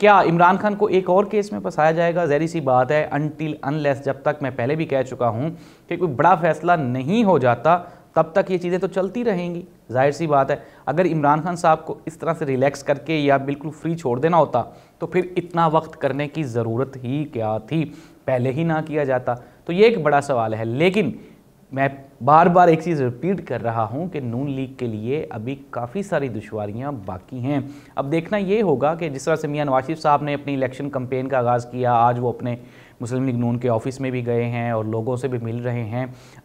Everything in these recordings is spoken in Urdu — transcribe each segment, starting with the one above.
کیا عمران خان کو ایک اور کیس میں پھنسایا جائے گا؟ ظاہر سی بات ہے انٹل انلیس، جب تک میں پہلے بھی کہہ چکا ہوں کہ کوئی بڑا فیصلہ نہیں ہو جاتا تب تک یہ چیزیں تو چلتی رہیں گی. ظاہر سی بات ہے اگر عمران خان صاحب کو اس طرح سے ریلیکس کر کے یا بالکل فری چھوڑ دینا ہوتا تو پھر اتنا وقت کرنے کی ضرورت ہی کیا تھی، پہلے ہی نہ کیا جاتا. تو یہ ایک بڑا سوال ہے. لیکن میں بار بار ایک چیز ریپیٹ کر رہا ہوں کہ نون لیگ کے لیے ابھی کافی ساری دشواریاں باقی ہیں. اب دیکھنا یہ ہوگا کہ جس طرح سے میاں نواز شریف صاحب نے اپنی الیکشن کمپین کا آغاز کیا، آج وہ اپنے مسلم لیگ نون کے آفس میں بھی گئے ہیں اور لوگوں سے بھی مل رہے ہیں.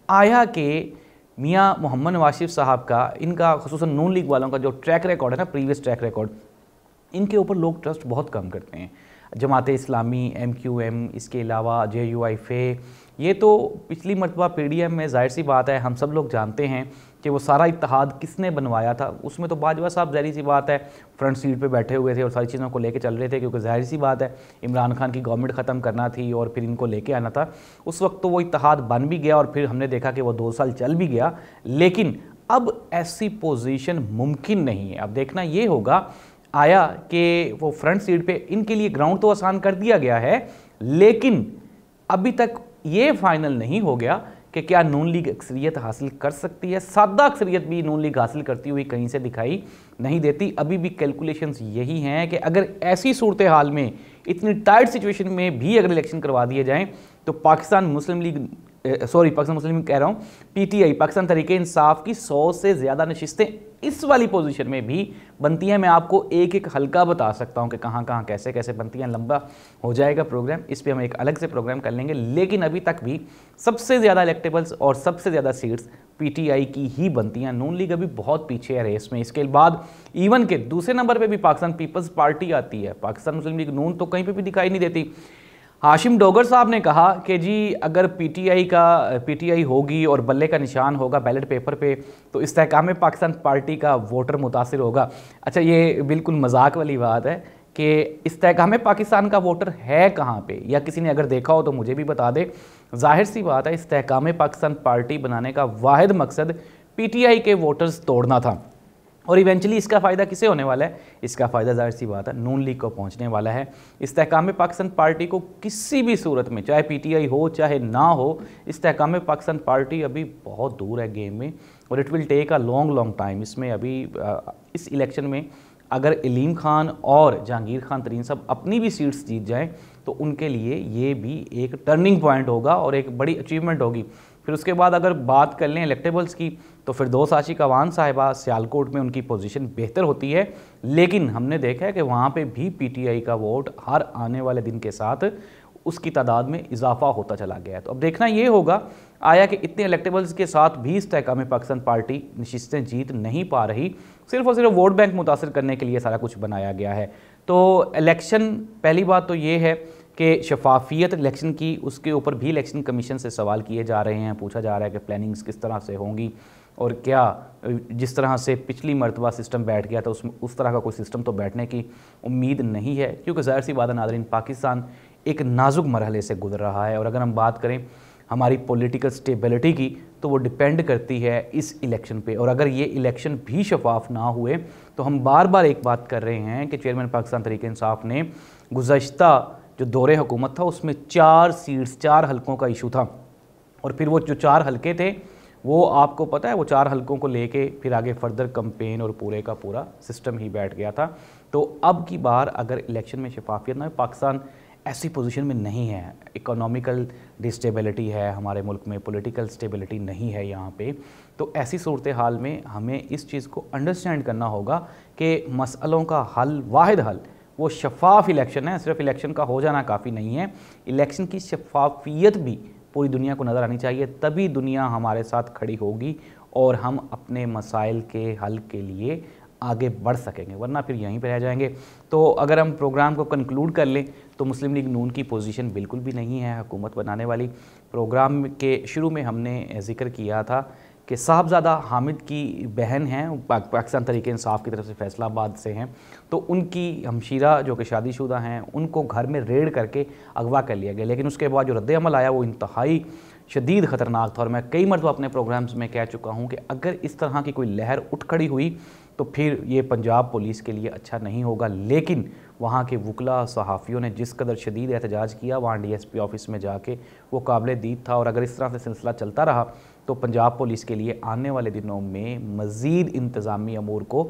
آیا کہ میاں محمد نواز شریف صاحب کا، ان کا خصوصاً نون لیگ والوں کا جو ٹریک ریکارڈ ہے نا، پریویس ٹریک ریکارڈ، ان کے اوپر لوگ ٹرسٹ بہت کم کرتے ہیں. Jamaat Islami, M Q M, اس کے علاوہ جے یو آئی فے، یہ تو پچھلی مرتبہ پی ڈی ایم میں ظاہر سی بات ہے ہم سب لوگ جانتے ہیں کہ وہ سارا اتحاد کس نے بنوایا تھا. اس میں تو باجوہ صاحب ظاہر سی بات ہے فرنٹ سیٹ پہ بیٹھے ہوئے تھے اور ساری چیزوں کو لے کے چل رہے تھے، کیونکہ ظاہر سی بات ہے عمران خان کی گورنمنٹ ختم کرنا تھی اور پھر ان کو لے کے آنا تھا. اس وقت تو وہ اتحاد بن بھی گیا اور پھر ہم نے دیکھا کہ وہ 2 سال چل بھی گیا. لیکن اب ایسی پوزیشن ممکن نہیں ہے. اب دیکھنا یہ ہوگا آیا کہ وہ فرنٹ سیٹ پہ ان کے لیے گراؤنڈ تو آسان کر دیا گیا ہے، لیکن ابھی تک یہ فائنل نہیں ہو گیا کہ کیا نون لیگ اکثریت حاصل کر سکتی ہے. سادہ اکثریت بھی نون لیگ حاصل کرتی ہوئی کہیں سے دکھائی نہیں دیتی. ابھی بھی کیلکولیشنز یہی ہیں کہ اگر ایسی صورتحال میں، اتنی ٹائٹ سچویشن میں بھی اگر الیکشن کروا دیے جائیں تو پاکستان مسلم لیگ کہہ رہا ہوں، P T I, Pakistan Tehreek Insaf کی 100 سے زیادہ نشستیں اس والی پوزیشن میں بھی بنتی ہیں. میں آپ کو ایک ایک حلقہ بتا سکتا ہوں کہ کہاں کہاں کیسے کیسے بنتی ہیں. لمبا ہو جائے گا پروگرام، اس پہ ہم ایک الگ سے پروگرام کر لیں گے. لیکن ابھی تک بھی سب سے زیادہ الیکٹیبلز اور سب سے زیادہ سیٹس پی ٹی آئی کی ہی بنتی ہیں. نون لیگ ابھی بہت پیچھے ہے ریس میں. اس کے بعد ایون کہ دوسرے نمبر پہ بھی پاکستان پیپلز پارٹی آتی ہے. پاکستان مسلم لیگ نون تو کہیں پہ بھی دکھائی نہیں دیتی. ہاشم ڈوگر صاحب نے کہا کہ جی اگر پی ٹی آئی ہوگی اور بلے کا نشان ہوگا بیلٹ پیپر پہ تو استحکام پاکستان پارٹی کا ووٹر متاثر ہوگا. اچھا یہ بالکل مذاق والی بات ہے کہ استحکام پاکستان کا ووٹر ہے کہاں پہ، یا کسی نے اگر دیکھا ہو تو مجھے بھی بتا دے. ظاہر سی بات ہے استحکام پاکستان پارٹی بنانے کا واحد مقصد پی ٹی آئی کے ووٹرز توڑنا تھا، اور ایونچولی اس کا فائدہ کسے ہونے والا ہے؟ اس کا فائدہ ظاہر سی بات ہے نون لیگ کو پہنچنے والا ہے. استحکام پاکستان پارٹی کو کسی بھی صورت میں، چاہے پی ٹی آئی ہو چاہے نہ ہو، استحکام پاکستان پارٹی ابھی بہت دور ہے گیم میں، اور it will take a long time. اس میں ابھی اس الیکشن میں اگر علیم خان اور جہانگیر خان ترین صاحب اپنی بھی سیٹس جیت جائیں تو ان کے لیے یہ بھی ایک ٹرننگ پوائنٹ ہوگا اور ایک بڑی اچیومنٹ ہوگی. پھر اس کے بعد اگر بات کر لیں الیکٹیبلز کی تو فردوس عاشق اوان صاحبہ سیالکوٹ میں ان کی پوزیشن بہتر ہوتی ہے، لیکن ہم نے دیکھا ہے کہ وہاں پہ بھی پی ٹی آئی کا ووٹ ہر آنے والے دن کے ساتھ اس کی تعداد میں اضافہ ہوتا چلا گیا ہے. تو اب دیکھنا یہ ہوگا آیا کہ اتنے الیکٹیبلز کے ساتھ بھی استحکام پاکستان پارٹی نشستیں جیت نہیں پا رہی، صرف اور صرف ووٹ بینک متاثر کرنے کے لیے سارا کچھ بنایا گیا ہے. تو الیکشن، پہلی بات تو یہ ہے کہ شفافیت الیکشن کی، اس کے اوپر بھی الیکشن کمیشن سے سوال کیے جا رہے ہیں. پوچھا جا رہا ہے کہ پلاننگز کس طرح سے ہوں گی اور کیا جس طرح سے پچھلی مرتبہ سسٹم بیٹھ گیا تھا اس طرح کا کوئی سسٹم تو بیٹھنے کی امید نہیں ہے، کیونکہ ظاہر سی بات ہے ناظرین پاکستان ایک نازک مرحلے سے گزر رہا ہے. اور اگر ہم بات کریں ہماری پولیٹیکل سٹیبلٹی کی تو وہ ڈیپینڈ کرتی ہے اس الیکشن پہ. اور اگر یہ الیکشن بھی شفاف نہ ہوئے تو ہم بار بار ایک بات کر رہے ہیں کہ چیئرمین پاکستان تحریک انصاف نے گزشتہ جو دور حکومت تھا اس میں 4 سیٹس 4 حلقوں کا ایشو تھا، اور پھر وہ جو 4 حلقے تھے وہ آپ کو پتہ ہے وہ 4 حلقوں کو لے کے پھر آگے فردر کمپین اور پورے کا پورا سسٹم ہی بیٹھ گیا تھا. تو اب کی بار اگر الیکشن میں شفافیت نہ ہو، پاکستان ایسی پوزیشن میں نہیں ہے، اکنامیکل ڈسٹیبلٹی ہے ہمارے ملک میں، پولیٹیکل سٹیبلٹی نہیں ہے یہاں پہ. تو ایسی صورتحال میں ہمیں اس چیز کو انڈرسٹینڈ کرنا ہوگا کہ مسئلوں کا حل، واحد حل وہ شفاف الیکشن ہے. صرف الیکشن کا ہو جانا کافی نہیں ہے، الیکشن کی شفافیت بھی پوری دنیا کو نظر آنی چاہیے، تبھی دنیا ہمارے ساتھ کھڑی ہوگی اور ہم اپنے مسائل کے حل کے لیے آگے بڑھ سکیں گے، ورنہ پھر یہیں پہ رہ جائیں گے. تو اگر ہم پروگرام کو کنکلوڈ کر لیں تو مسلم لیگ نون کی پوزیشن بالکل بھی نہیں ہے حکومت بنانے والی. پروگرام کے شروع میں ہم نے ذکر کیا تھا کہ صاحبزادہ حامد کی بہن ہیں، پاکستان تحریک انصاف کی طرف سے فیصل آباد سے ہیں، تو ان کی ہمشیرہ جو کہ شادی شدہ ہیں ان کو گھر میں ریڈ کر کے اغوا کر لیا گیا. لیکن اس کے بعد جو رد عمل آیا وہ انتہائی شدید خطرناک تھا، اور میں کئی مرتبہ اپنے پروگرامز میں کہہ چکا ہوں کہ اگر اس طرح کی کوئی لہر اٹھ کھڑی ہوئی تو پھر یہ پنجاب پولیس کے لیے اچھا نہیں ہوگا۔ لیکن وہاں کے وکلاء صحافیوں نے جس قدر شدید احتجاج کیا وہاں ڈی ایس پی آفس میں جا کے، وہ قابل دید تھا، اور اگر اس طرح سے سلسلہ چلتا رہا تو پنجاب پولیس کے لیے آنے والے دنوں میں مزید انتظامی امور کو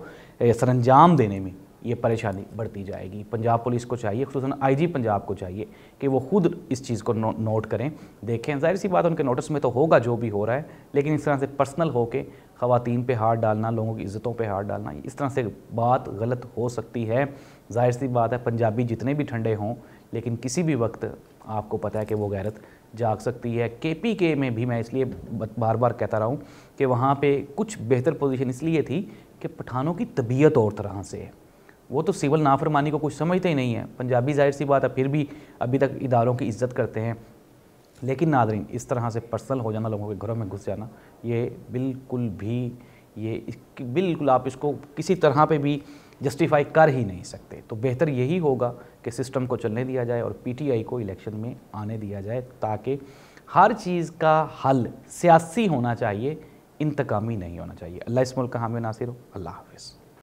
سر انجام دینے میں یہ پریشانی بڑھتی جائے گی۔ پنجاب پولیس کو چاہیے، خصوصاً آئی جی پنجاب کو چاہیے کہ وہ خود اس چیز کو نوٹ کریں، دیکھیں۔ ظاہر سی بات ان کے نوٹس میں تو ہوگا جو بھی ہو رہا ہے، لیکن اس طرح سے پرسنل ہو کے خواتین پہ ہاتھ ڈالنا، لوگوں کی عزتوں پہ ہاتھ ڈالنا، اس طرح سے بات غلط ہو سکتی ہے۔ ظاہر سی بات ہے پنجابی جتنے بھی ٹھنڈے ہوں، لیکن کسی بھی وقت آپ کو پتہ ہے کہ وہ غیرت جاگ سکتی ہے۔ کے پی کے میں بھی میں اس لیے بار بار کہتا رہا ہوں کہ وہاں پہ کچھ بہتر پوزیشن اس لیے تھی کہ پٹھانوں کی طبیعت اور طرح سے ہے، وہ تو سول نافرمانی کو کچھ سمجھتے ہی نہیں ہیں۔ پنجابی ظاہر سی بات ہے پھر بھی ابھی تک اداروں کی عزت کرتے ہیں، لیکن ناظرین اس طرح سے پرسنل ہو جانا، لوگوں کے گھروں میں گھس جانا، یہ بالکل آپ اس کو کسی طرح پہ بھی جسٹیفائی کر ہی نہیں سکتے۔ تو بہتر یہی ہوگا کہ سسٹم کو چلنے دیا جائے اور پی ٹی آئی کو الیکشن میں آنے دیا جائے، تاکہ ہر چیز کا حل سیاسی ہونا چاہیے، انتقامی نہیں ہونا چاہیے۔ اللہ اس ملک کا حامی و ناصر ہو۔ اللہ حافظ۔